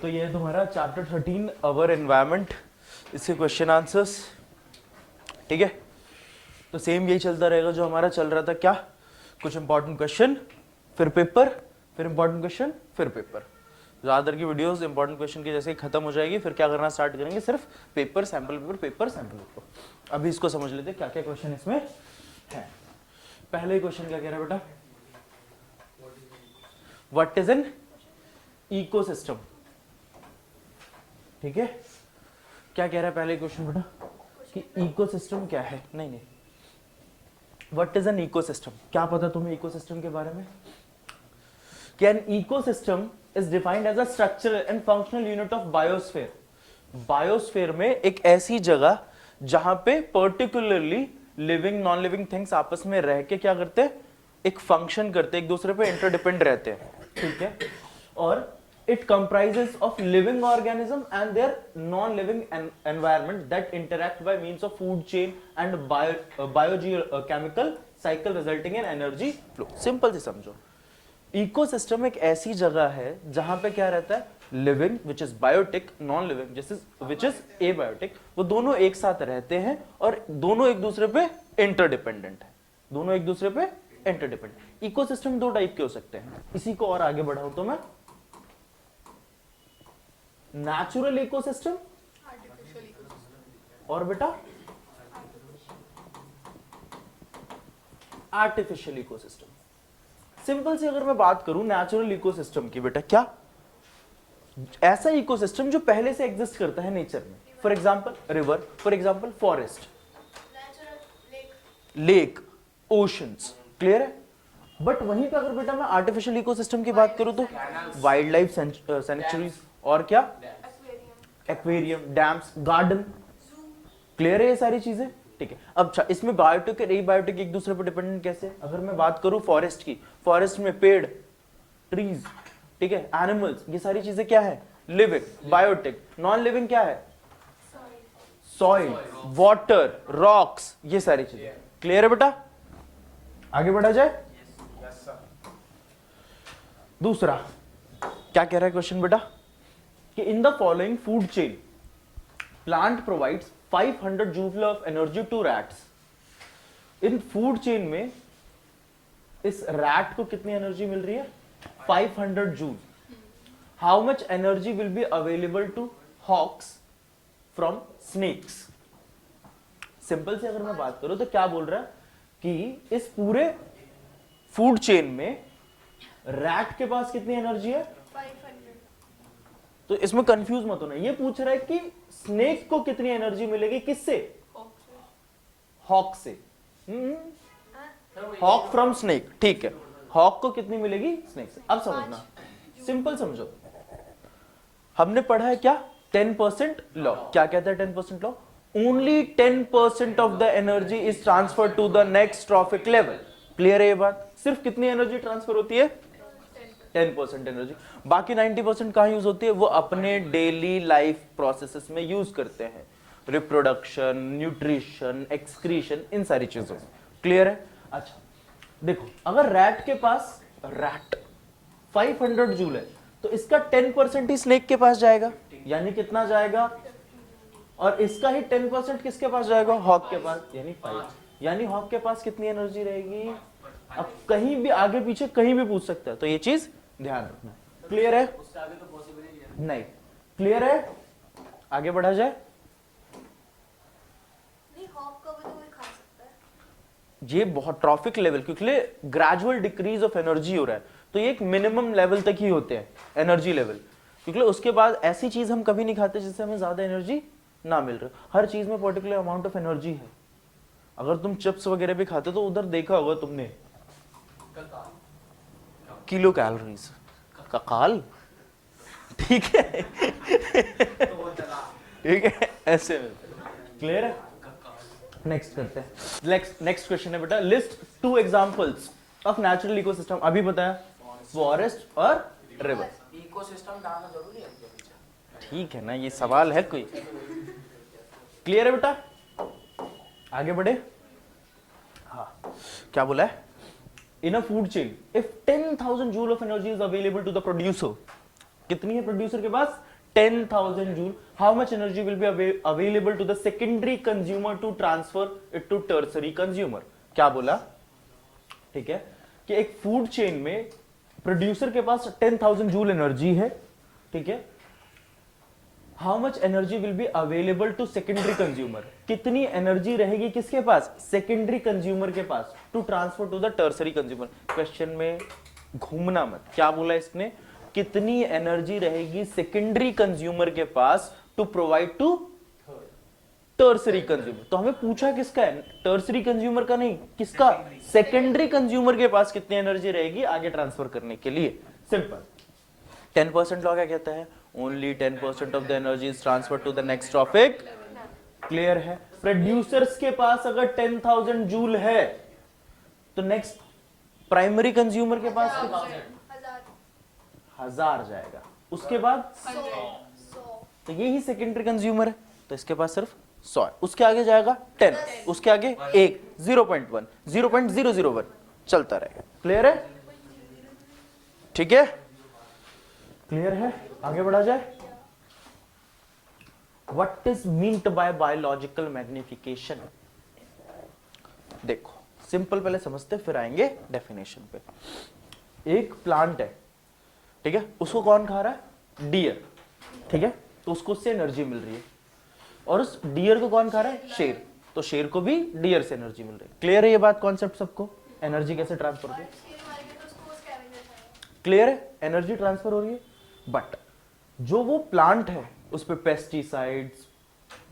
तो ये है तुम्हारा चैप्टर 13 अवर एनवायरनमेंट, इसके क्वेश्चन आंसर्स। ठीक है, तो सेम यही चलता रहेगा जो हमारा चल रहा था। क्या, कुछ इंपॉर्टेंट क्वेश्चन, फिर पेपर, फिर इंपॉर्टेंट क्वेश्चन, फिर पेपर। ज़्यादातर की वीडियोस इंपॉर्टेंट क्वेश्चन की जैसे ही खत्म हो जाएगी, फिर क्या करना स्टार्ट करेंगे, सिर्फ paper, sample paper, paper, sample paper. अभी इसको समझ लेते क्या क्या क्वेश्चन इसमें है। पहले क्वेश्चन क्या कह रहा है बेटा, व्हाट इज एन इकोसिस्टम। ठीक है, क्या कह रहा है पहले क्वेश्चन बेटा कि इकोसिस्टम क्या है। नहीं, व्हाट इज एन इकोसिस्टम, क्या पता तुम्हें इकोसिस्टम के बारे में। कि an ecosystem is defined as a structural and functional unit of biosphere. Biosphere में एक ऐसी जगह जहां पे particularly living non living things आपस में रह के क्या करते हैं, एक फंक्शन करते हैं, एक दूसरे पे इंटरडिपेंड रहते हैं। ठीक है, और it comprises of living organism and their non-living environment that interact by means of food chain and biochemical cycle resulting in energy flow। Simple से समझो, इकोसिस्टम एक ऐसी जगह है जहां पे क्या रहता है, living which is biotic, non living which is abiotic, वो दोनों एक साथ रहते हैं और दोनों एक दूसरे पे इंटरडिपेंडेंट है। दोनों एक दूसरे पे इंटरडिपेंडेंट। इकोसिस्टम दो टाइप के हो सकते हैं। इसी को और आगे बढ़ाऊं तो मैं, नेचुरल इकोसिस्टम और बेटा आर्टिफिशियल इकोसिस्टम। सिंपल से अगर मैं बात करूं नेचुरल इकोसिस्टम की, बेटा क्या, ऐसा इकोसिस्टम जो पहले से एग्जिस्ट करता है नेचर में। For example river, for example forest, lake, oceans. Clear है। बट वहीं पे अगर बेटा मैं आर्टिफिशियल इकोसिस्टम की बात करूं तो वाइल्ड लाइफ सेंचुरीज, और क्या, एक्वेरियम, डैम्स, गार्डन। क्लियर है ये सारी चीजें। ठीक है, अब इसमें बायोटिक और एबायोटिक एक दूसरे पर डिपेंडेंट कैसे। अगर मैं बात करूं फॉरेस्ट की, फॉरेस्ट में पेड़, ट्रीज, ठीक है, एनिमल्स, ये सारी चीजें क्या है, लिविंग। बायोटिक, नॉन लिविंग क्या है, सॉइल, वाटर, रॉक्स, ये सारी चीजें। क्लियर है बेटा, आगे बढ़ा जाए। दूसरा क्या कह रहा है क्वेश्चन बेटा कि in the following food chain plant provides 500 joule of energy to rats. इन फूड चेन में इस रैट को कितनी एनर्जी मिल रही है, 500 joule. How much energy will be available to hawks from snakes. Simple से अगर मैं बात करूं तो क्या बोल रहा है कि इस पूरे फूड चेन में रैट के पास कितनी एनर्जी है, 500। तो इसमें कंफ्यूज मत होना। ये पूछ रहा है कि स्नेक को कितनी एनर्जी मिलेगी, किससे, हॉक से। हॉक फ्रॉम स्नेक, ठीक है, हॉक को कितनी मिलेगी स्नेक से। अब समझना, सिंपल समझो, हमने पढ़ा है क्या 10% लॉ। क्या कहता है 10% law, only 10% of the energy is transfer to the next trophic level. Clear है ये बात। सिर्फ कितनी एनर्जी ट्रांसफर होती है, 10% एनर्जी। बाकी 90% कहां यूज होती है, वो अपने डेली लाइफ प्रोसेसेस में यूज करते हैं, रिप्रोडक्शन, न्यूट्रिशन, एक्सक्रीशन, इन सारी चीजों में। क्लियर है। अच्छा देखो, अगर रैट के पास, रैट 500 जूल है तो इसका 10% ही स्नेक के पास जाएगा, यानी कितना जाएगा, और इसका ही 10% किसके पास जाएगा, हॉक के पास, यानी 5। यानी हॉक के पास कितनी एनर्जी रहेगी। अब कहीं भी आगे पीछे कहीं भी पूछ सकता है, तो ये चीज ध्यान रखना। क्लियर है, उससे आगे तो पॉसिबल ही नहीं है। नहीं। क्लियर है, आगे बढ़ा जाए। नहीं, हॉक का भी तो कोई खा सकता है। ये बहुत ट्रॉफिक लेवल, क्योंकि ग्रेजुअल डिक्रीज ऑफ एनर्जी हो रहा है, तो ये एक मिनिमम लेवल तक ही होते हैं एनर्जी लेवल, क्योंकि उसके बाद ऐसी चीज हम कभी नहीं खाते जिससे हमें ज्यादा एनर्जी ना मिल रही। हर चीज में पर्टिकुलर अमाउंट ऑफ एनर्जी है। अगर तुम चिप्स वगैरह भी खाते तो उधर देखा होगा तुमने, किलो कैलोरीज, ककाल, ठीक है ठीक है, ऐसे में। क्लियर है। नेक्स्ट करते हैं। नेक्स्ट क्वेश्चन है बेटा, list 2 examples of natural ecosystem. अभी बताया फॉरेस्ट और रिवर। इकोसिस्टम डालना जरूरी है। ठीक है ना, ये सवाल है कोई। क्लियर है बेटा, आगे बढ़े। हाँ, क्या बोला है, in a food chain if 10,000 joule of energy is available to the producer. कितनी है प्रोड्यूसर के पास, 10,000 joule. How much energy will be available to the secondary consumer to transfer it to tertiary consumer? क्या बोला? ठीक है कि एक food chain में प्रोड्यूसर के पास 10,000 जूल एनर्जी है, ठीक है. How much energy will be available to secondary consumer? कितनी एनर्जी रहेगी किसके पास? सेकेंडरी कंज्यूमर के पास, to transfer to the tertiary consumer. Question में घूमना मत. क्या बोला इसने? कितनी एनर्जी रहेगी सेकेंडरी कंज्यूमर के पास to provide to tertiary consumer. तो हमें पूछा किसका है? टर्सरी कंज्यूमर का नहीं, किसका? सेकेंडरी कंज्यूमर के पास कितनी एनर्जी रहेगी आगे ट्रांसफर करने के लिए. सिंपल. 10% लॉ क्या कहता है? Only 10% of the energy is transfer to the next trophic. Clear है? प्रोड्यूसर्स के पास अगर 10,000 जूल है तो नेक्स्ट प्राइमरी कंज्यूमर के पास 1000 जाएगा. उसके बाद 100 तो यही सेकेंडरी कंज्यूमर है तो इसके पास सिर्फ 100 है. उसके आगे जाएगा 10, उसके आगे 1, 0.1, 0.001 चलता रहेगा. क्लियर है? ठीक है, क्लियर है. आगे बढ़ा जाए. What is meant by biological magnification? देखो सिंपल पहले समझते फिर आएंगे डेफिनेशन पे. एक प्लांट है, ठीक है, उसको कौन खा रहा है? डियर. ठीक है, तो उसको उससे एनर्जी मिल रही है. और उस डियर को कौन खा रहा है? शेर. तो शेर को भी डियर से एनर्जी मिल रही है. क्लियर है ये बात? कॉन्सेप्ट सबको? एनर्जी कैसे ट्रांसफर होती है? क्लियर है? एनर्जी ट्रांसफर हो रही है. बट जो वो प्लांट है उस पे पेस्टिसाइड्स,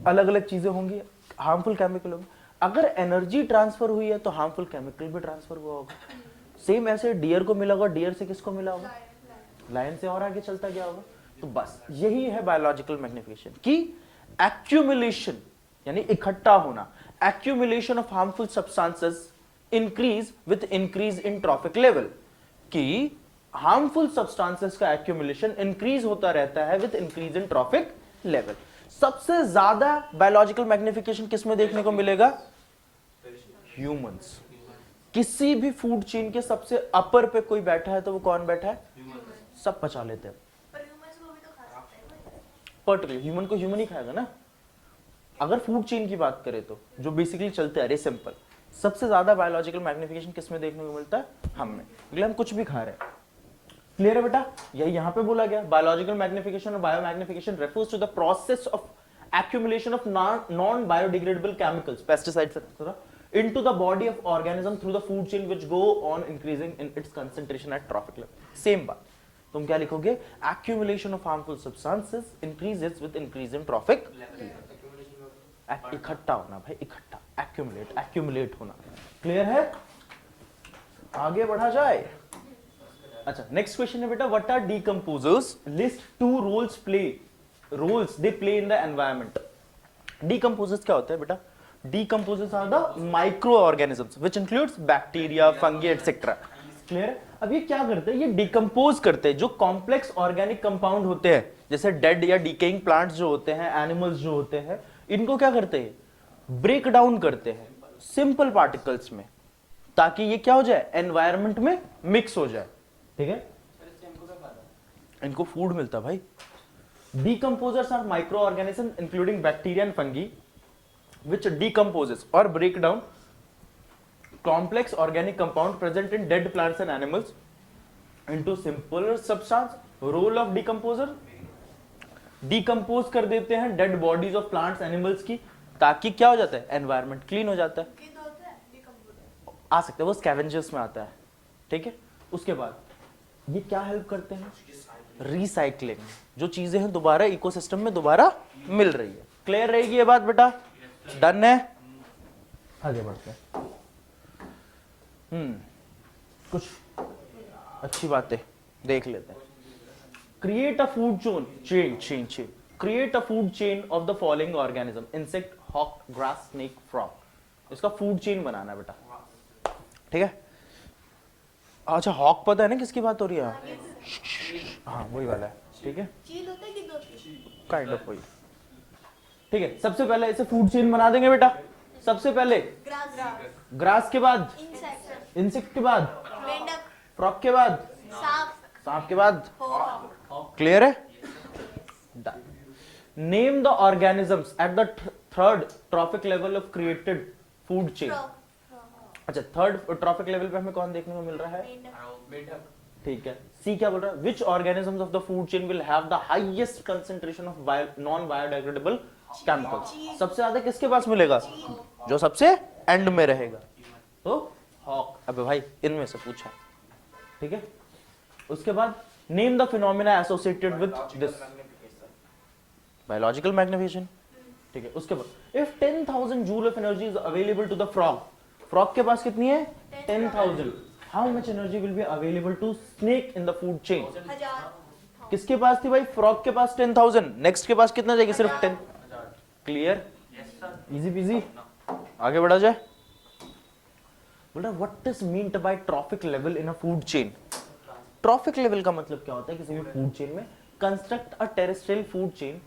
अलग अलग चीजें होंगी, हार्मफुल केमिकल होंगे. अगर एनर्जी ट्रांसफर हुई है तो हार्मफुल केमिकल भी ट्रांसफर हुआ होगा. सेम ऐसे डियर को मिला होगा. डियर से किसको मिला होगा? लायन से, और आगे चलता गया होगा. तो बस यही है बायोलॉजिकल मैग्निफिकेशन की एक्यूमुलेशन यानी इकट्ठा होना. Accumulation of harmful substances increase with increase in trophic level. कि हार्मफुल सब्सटेंसेस का एक्यूमुलेशन इंक्रीज होता रहता है with increase in trophic level. सबसे ज्यादा बायोलॉजिकल मैग्निफिकेशन किसमें देखने को मिलेगा? ह्यूमंस. किसी भी फूड चेन के सबसे अपर पे कोई बैठा है तो वो कौन बैठा है? सब पचा लेते हैं. पर्टिकुलर ह्यूमन को ह्यूमन ही खाएगा ना. अगर फूड चेन की बात करें तो जो बेसिकली चलते हैं, सिंपल, सबसे ज्यादा बायोलॉजिकल मैग्निफिकेशन किसमें देखने को मिलता है? हम में. मतलब हम कुछ भी खा रहे हैं. क्लियर है बेटा? यही यहां पे बोला गया. बायोलॉजिकल मैग्निफिकेशन और bio magnification refers to the process of accumulation of non biodegradable chemicals, pesticides etc. into the body of organism through the food chain which go on increasing in its concentration at trophic level. Same बात. तुम क्या लिखोगे? Accumulation of harmful substances increases with increase in trophic level. इकट्ठा होना भाई, इकट्ठा. accumulate होना. Clear है? आगे बढ़ा जाए. अच्छा, नेक्स्ट क्वेश्चन है बेटा, what are decomposers? List 2 roles they play in the environment. Decomposers क्या होता है बेटा? Decomposers are the microorganisms which includes bacteria, fungi etc. Clear है? अब ये क्या करते हैं? ये डिकम्पोज करते हैं जो कॉम्प्लेक्स ऑर्गेनिक कंपाउंड होते हैं, जैसे डेड या डिकेइंग प्लांट्स जो होते हैं, एनिमल्स जो होते हैं, इनको क्या करते हैं? ब्रेक डाउन करते हैं सिंपल पार्टिकल्स में, ताकि ये क्या हो जाए? एनवायरमेंट में मिक्स हो जाए. ठीक है, इनको फूड मिलता भाई. Decomposers are microorganisms including bacteria and fungi which decomposes or break down complex organic compound present in dead plants and animals into simpler substance. Role of decomposer, decompose कर देते हैं dead bodies of plants animals की, ताकि क्या हो जाता है? environment clean हो जाता है. आ सकता है, वो scavengers में आता है. ठीक है, उसके बाद ये क्या हेल्प करते हैं? रिसाइकलिंग. जो चीजें हैं दोबारा इकोसिस्टम में दोबारा मिल रही है. क्लियर रहेगी ये बात बेटा? डन है? आगे बढ़ते हैं. कुछ अच्छी बातें देख लेते हैं. Create a food chain. Create a food chain of the following organism: insect, hawk, grass, snake, frog. इसका फूड चेन बनाना है बेटा. ठीक है. अच्छा, हॉक पता है ना किसकी बात हो रही है? हाँ, वही वाला है. ठीक है, चील होता है कि दो चील? काइंड ऑफ वही. ठीक है, सबसे पहले इसे फूड चेन बना देंगे बेटा. सबसे पहले ग्रास के बाद इंसेक्ट के बाद मेंढक, फ्रॉग के बाद सांप, सांप के बाद. क्लियर है? Done. Name the organisms at the third trophic level of created food chain. अच्छा, थर्ड ट्रॉफिक लेवल पे हमें कौन देखने को मिल रहा है? मेंढक। ठीक है। सी क्या बोल रहा है? Which organisms of the food chain will have the highest concentration of non biodegradable chemicals? सबसे ज्यादा किसके पास मिलेगा? जो सबसे एंड में रहेगा, तो हॉक। अबे भाई इनमें से पूछा, ठीक है। उसके बाद name the phenomena associated with this. Biological magnification, ठीक है। उसके बाद if 10,000 joule of energy is available to the frog, frog के पास कितनी है? 10,000। How much energy will be available to snake in the food chain? 1000। किसके पास थी भाई? फ्रॉग के पास 10,000, नेक्स्ट के पास कितना जाएगी? सिर्फ 10। क्लियर? इजी पीजी, आगे बढ़ा जाए। बोल रहा what is meant by trophic level in a food chain? Trophic level का मतलब क्या होता है किसी भी फूड चेन में? Construct a terrestrial food chain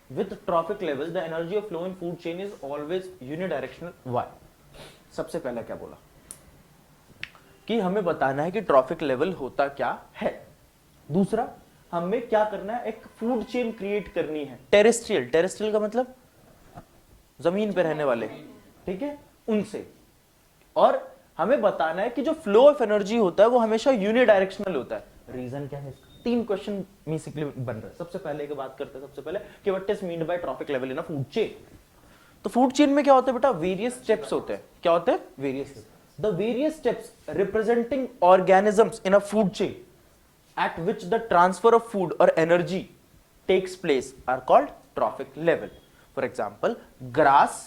with trophic level, the energy of flow in food chain is always unidirectional. Why? सबसे पहला क्या बोला कि हमें बताना है कि ट्रॉफिक लेवल होता क्या है। दूसरा, हमें क्या करना है? एक फूड चेन क्रिएट करनी है टेरेस्ट्रियल। टेरेस्ट्रियल का मतलब जमीन पे रहने वाले, ठीक है, उनसे। और हमें बताना है कि जो फ्लो ऑफ एनर्जी होता है वो हमेशा यूनिडायरेक्शनल होता है। रीजन क्या है इसका? 3 क्वेश्चन बेसिकली बन रहे हैं। सबसे पहले की बात करते हैं, सबसे पहले कि what is meant by trophic level in a food chain. तो फूड चेन में क्या होता है बेटा? वेरियस स्टेप्स होते हैं। क्या होते हैं? Various steps. The various steps representing organisms in a food chain at which the transfer of food or energy takes place are called trophic level. For example, grass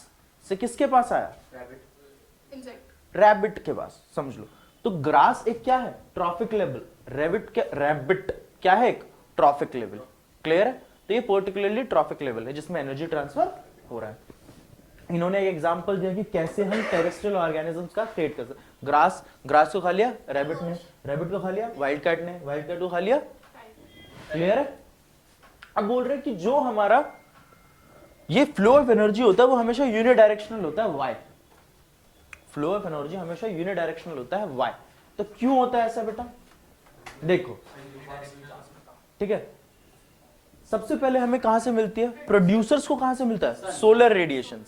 से किसके पास आया? इंसेक्ट। रैबिट के पास, समझ लो। तो ग्रास एक क्या है? Trophic level. Rabbit क्या है? एक ट्रॉफिक लेवल। क्लियर है? तो ये पर्टिकुलरली ट्रॉफिक लेवल है जिसमें एनर्जी ट्रांसफर हो रहा है। इन्होंने एक एग्जांपल दिया कि कैसे हम टेरेस्ट्रियल ऑर्गेनिजम्स का क्रिएट कर सकते। ग्रास को खा लिया रैबिट ने, रैबिट को खा लिया वाइल्ड कैट ने, वाइल्ड कैट को खा लिया। क्लियर है? अब बोल रहे कि जो हमारा ये फ्लो ऑफ एनर्जी होता है वो हमेशा यूनिडायरेक्शनल होता है। वाई? फ्लो ऑफ एनर्जी हमेशा यूनिडायरेक्शनल होता है। वाई? तो क्यों होता है ऐसा बेटा? देखो, ठीक है, सबसे पहले हमें कहां से मिलती है? प्रोड्यूसर्स को कहां से मिलता है? Solar radiation.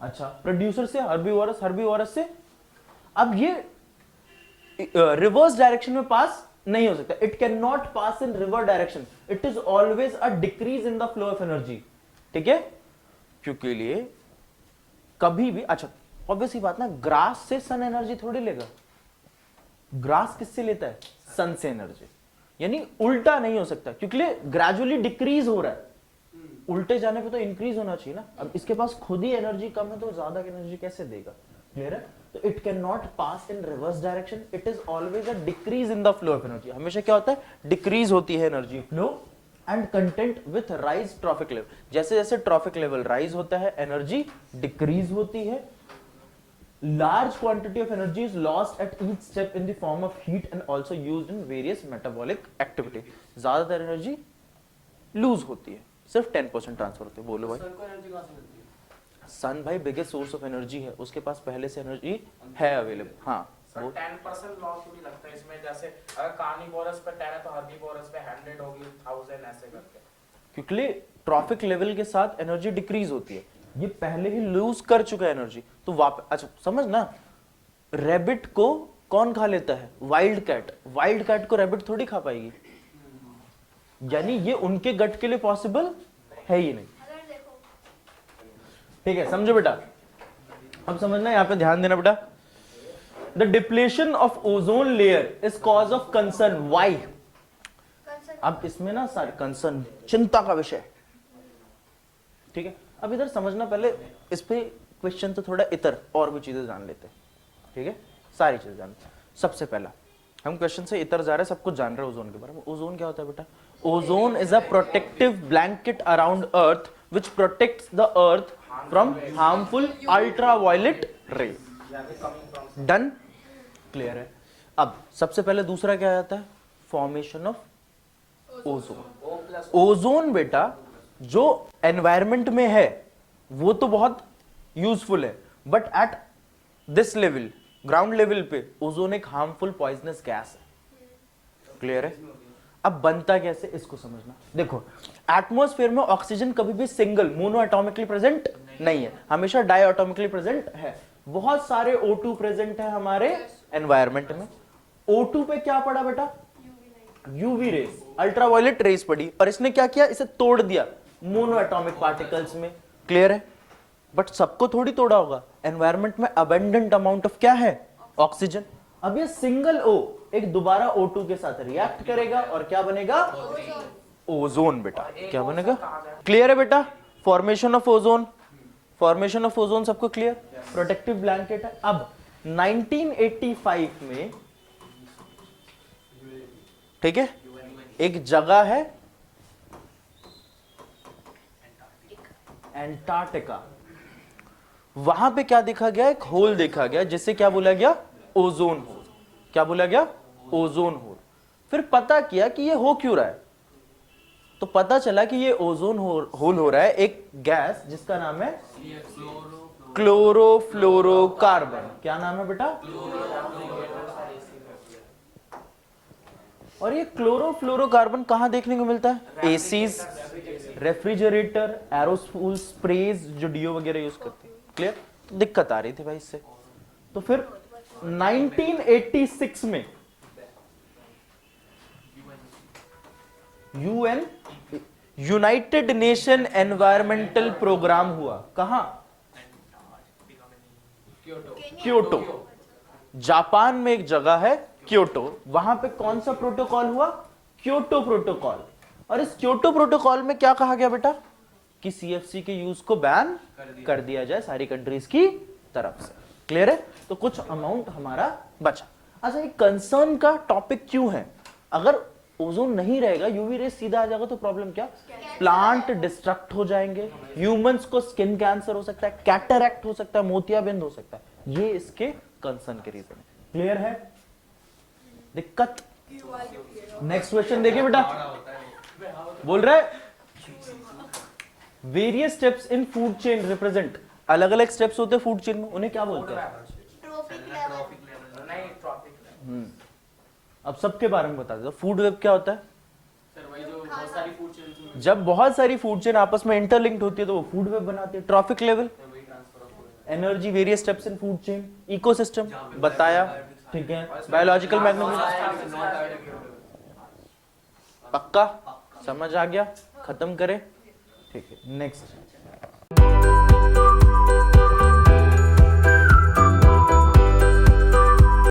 अच्छा, प्रोड्यूसर से हर्बीवोरस, हर्बीवोरस से। अब ये रिवर्स डायरेक्शन में पास नहीं हो सकता। It can not pass in reverse direction. It is always a decrease in the flow of energy, ठीक है। क्योंकि लिए कभी भी, अच्छा ऑब्वियसली बात ना, ग्रास से सन एनर्जी थोड़ी लेगा। ग्रास किससे लेता है? सन से एनर्जी। यानी उल्टा नहीं हो सकता, क्योंकि ग्रेजुअली डिक्रीज हो रहा है। उल्टे जाने पे तो इंक्रीज होना चाहिए ना। अब इसके पास खुद ही एनर्जी कम है तो ज्यादा एनर्जी कैसे देगा? क्लियर है? तो it can not pass in reverse direction. It is always a decrease in the flow of energy. हमेशा क्या होता है? डिक्रीज होती है energy flow and content with rise trophic level. जैसे जैसे ट्रॉफिक लेवल राइज होता है एनर्जी डिक्रीज होती है। Large quantity of energy is lost at each step in the form of heat and also used in various metabolic activity. ज्यादातर energy lose होती है, सिर्फ 10% ट्रांसफर होती है। बोलो भाई। सन को एनर्जी कहां से मिलती है? सन भाई बिगेस्ट सोर्स ऑफ एनर्जी है, उसके पास पहले से एनर्जी है अवेलेबल। हाँ सर 10% लॉस भी लगता है इसमें। जैसे अगर कार्निवोरस पे 10 है तो हर्बीवोरस पे 100 होगी, 1000 ऐसे करके। क्योंकि ट्रॉफिक लेवल के साथ एनर्जी डिक्रीज होती है। ये पहले ही लूज कर चुका है एनर्जी, तो वापस। अच्छा समझ ना, रैबिट को कौन खा लेता है? Wild cat. वाइल्ड कैट को रैबिट थोड़ी खा पाएगी। यानी ये उनके गट के लिए पॉसिबल है ही नहीं। अगर देखो, ठीक है, समझो बेटा। अब समझना, यहां पे ध्यान देना बेटा। The depletion of ozone layer is cause of concern. Why? Concern. अब इसमें ना सारे कंसर्न, चिंता का विषय, ठीक है। अब इधर समझना, पहले इस पे क्वेश्चन तो थोड़ा इतर और भी चीजें जान लेते हैं, ठीक है, सारी चीजें जान। सबसे पहला हम क्वेश्चन से इतर जा रहे हैं, सब कुछ जान रहे हैं ओजोन के बारे में। ओजोन क्या होता है बेटा? Ozone is a protective blanket around earth which protects the earth from harmful ultraviolet रे। डन? क्लियर है? अब सबसे पहले दूसरा क्या आता है? Formation of ozone. ओजोन बेटा जो एनवायरमेंट में है वो तो बहुत यूजफुल है, but at this level, ground level पे ओजोन एक हार्मफुल पॉइजनस गैस है। क्लियर है? अब बनता कैसे इसको समझना। देखो एटमॉस्फेयर में ऑक्सीजन कभी भी सिंगल मोनो एटॉमिकली प्रेजेंट नहीं है, हमेशा डाई एटॉमिकली प्रेजेंट है। बहुत सारे O2 प्रेजेंट है हमारे एनवायरमेंट में। O2 पे क्या पड़ा बेटा, यूवी रेस, अल्ट्रावायलेट रेस पड़ी, और इसने क्या किया, इसे तोड़ दिया मोनो एटॉमिक पार्टिकल्स में। क्लियर है, बट सबको थोड़ी तोड़ा होगा, एनवायरमेंट में अबंडेंट अमाउंट ऑफ क्या है, ऑक्सीजन। अब ये सिंगल O एक दोबारा O2 के साथ रिएक्ट करेगा और क्या बनेगा, ओजोन बेटा। क्या बनेगा, क्लियर है बेटा, formation of ozone, formation of ozone सबको क्लियर, प्रोटेक्टिव ब्लैंकेट है। अब 1985 में, ठीक है, एक जगह है एंटार्क्टिका, वहां पे क्या देखा गया, एक होल देखा गया जिसे क्या बोला गया, ओजोन होल। क्या बोला गया, ओजोन होल। फिर पता किया कि ये हो क्यों रहा है, तो पता चला कि ये ओजोन होल हो रहा है एक गैस जिसका नाम है क्लोरोफ्लोरोकार्बन। क्या नाम है बेटा, और ये क्लोरोफ्लोरोकार्बन कहां देखने को मिलता है, एसीज, रेफ्रिजरेटर, एरोसोल स्प्रेज जो डीओ वगैरह यूज करते हैं। क्लियर, दिक्कत आ रही थी भाई इससे। तो फिर 1986 में UN, United Nation environmental program हुआ, कहां, क्योटो, जापान में एक जगह है क्योटो। वहां पे कौन सा प्रोटोकॉल हुआ, क्योटो प्रोटोकॉल। और इस क्योटो प्रोटोकॉल में क्या कहा गया बेटा, कि सीएफसी के यूज को बैन कर दिया जाए सारी कंट्रीज की तरफ से। क्लियर है, तो कुछ अमाउंट हमारा बचा। अच्छा, एक कंसर्न का टॉपिक क्यों है, अगर ओजोन नहीं रहेगा, यूवी रेस सीधा आ जाएगा, तो प्रॉब्लम क्या, प्लांट डिस्ट्रक्ट हो जाएंगे, ह्यूमंस को स्किन कैंसर हो सकता है, कैटरैक्ट हो सकता है, मोतियाबिंद हो सकता है। ये इसके कंसर्न के रीजन है। क्लियर है, दिक्कत। नेक्स्ट क्वेश्चन देखिए बेटा, बोल रहा है various steps in food chain represent, अलग अलग स्टेप्स होते हैं फूड चेन में, उन्हें क्या बोलते हैं, ट्रॉफिक लेवल, नहीं ट्रॉपिक लेवल। अब सबके बारे में बता दो। फूड वेब क्या होता है, सर वही जो बहुत सारी फूड चेन्स में जब बहुत सारी फूड चेन आपस में इंटरलिंक्ड होती है तो वो फूड वेब बनाती है। ट्रॉफिक लेवल, वही transfer of food energy, various steps in food chain, ecosystem बताया, ठीक है, बायोलॉजिकल मैग्नीफिकेशन, पक्का समझ आ गया, खत्म करें, ठीक है। नेक्स्ट